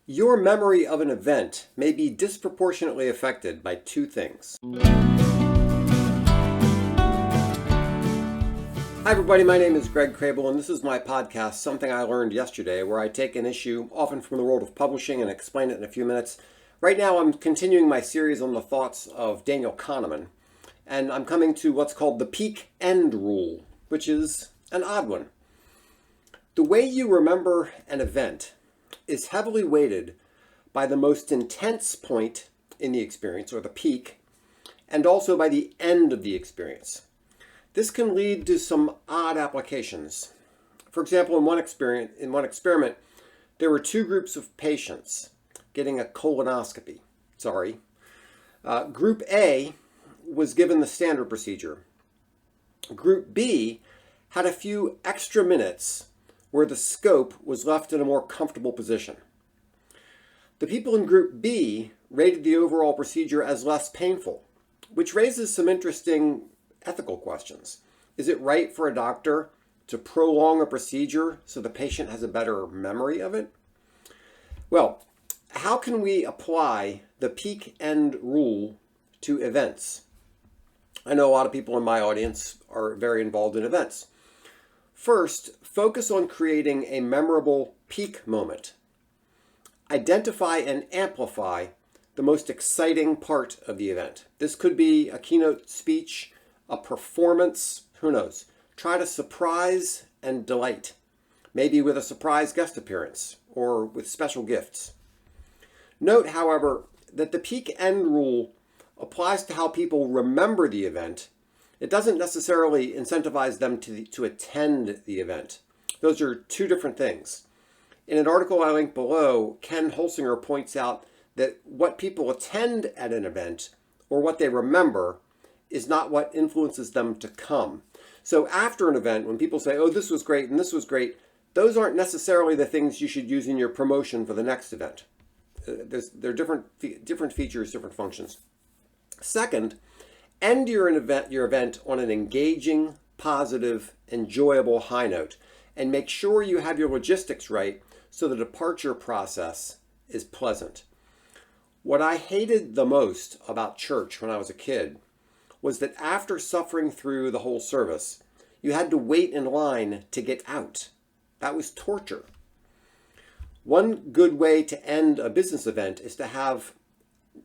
Your memory of an event may be disproportionately affected by two things. Hi everybody, my name is Greg Crable and this is my podcast, Something I Learned Yesterday, where I take an issue, often from the world of publishing, and explain it in a few minutes. Right now I'm continuing my series on the thoughts of Daniel Kahneman, and I'm coming to what's called the peak end rule, which is an odd one. The way you remember an event is heavily weighted by the most intense point in the experience, or the peak, and also by the end of the experience. This can lead to some odd applications. For example, in one experiment, there were two groups of patients getting a colonoscopy. Group A was given the standard procedure. Group B had a few extra minutes where the scope was left in a more comfortable position. The people in Group B rated the overall procedure as less painful, which raises some interesting ethical questions. Is it right for a doctor to prolong a procedure so the patient has a better memory of it? Well, how can we apply the peak end rule to events? I know a lot of people in my audience are very involved in events. First, focus on creating a memorable peak moment. Identify and amplify the most exciting part of the event. This could be a keynote speech, a performance, who knows. Try to surprise and delight, maybe with a surprise guest appearance or with special gifts. Note, however, that the peak end rule applies to how people remember the event. It doesn't necessarily incentivize them to attend the event. Those are two different things. In an article I link below, Ken Holsinger points out that what people attend at an event, or what they remember, is not what influences them to come. So after an event, when people say, oh, this was great and this was great, those aren't necessarily the things you should use in your promotion for the next event. They're different features, different functions. Second, end your event on an engaging, positive, enjoyable high note, and make sure you have your logistics right so the departure process is pleasant. What I hated the most about church when I was a kid was that after suffering through the whole service, you had to wait in line to get out. That was torture. One good way to end a business event is to have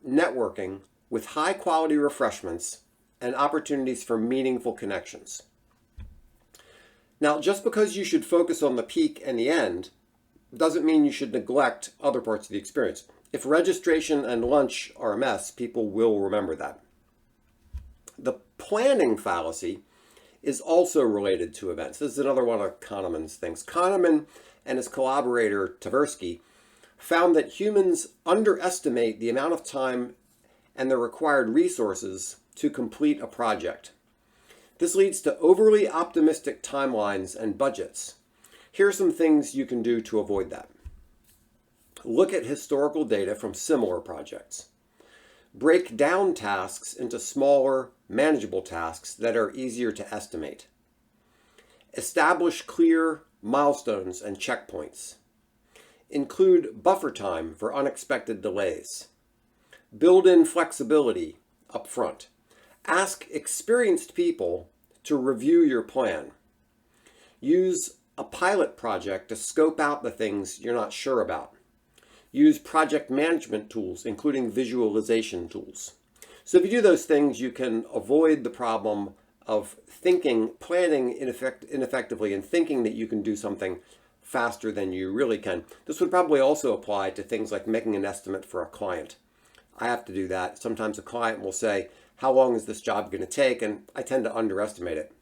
networking with high quality refreshments and opportunities for meaningful connections. Now, just because you should focus on the peak and the end doesn't mean you should neglect other parts of the experience. If registration and lunch are a mess, people will remember that. The planning fallacy is also related to events. This is another one of Kahneman's things. Kahneman and his collaborator Tversky found that humans underestimate the amount of time and the required resources to complete a project. This leads to overly optimistic timelines and budgets. Here are some things you can do to avoid that. Look at historical data from similar projects. Break down tasks into smaller, manageable tasks that are easier to estimate. Establish clear milestones and checkpoints. Include buffer time for unexpected delays. Build in flexibility up front. Ask experienced people to review your plan. Use a pilot project to scope out the things you're not sure about. Use project management tools, including visualization tools. So if you do those things, you can avoid the problem of planning ineffectively, and thinking that you can do something faster than you really can. This would probably also apply to things like making an estimate for a client. I have to do that. Sometimes a client will say, how long is this job going to take? And I tend to underestimate it.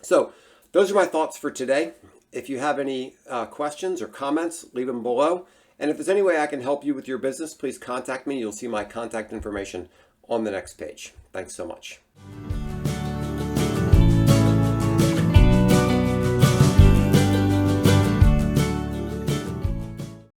So those are my thoughts for today. If you have any questions or comments, leave them below. And if there's any way I can help you with your business, please contact me. You'll see my contact information on the next page. Thanks so much.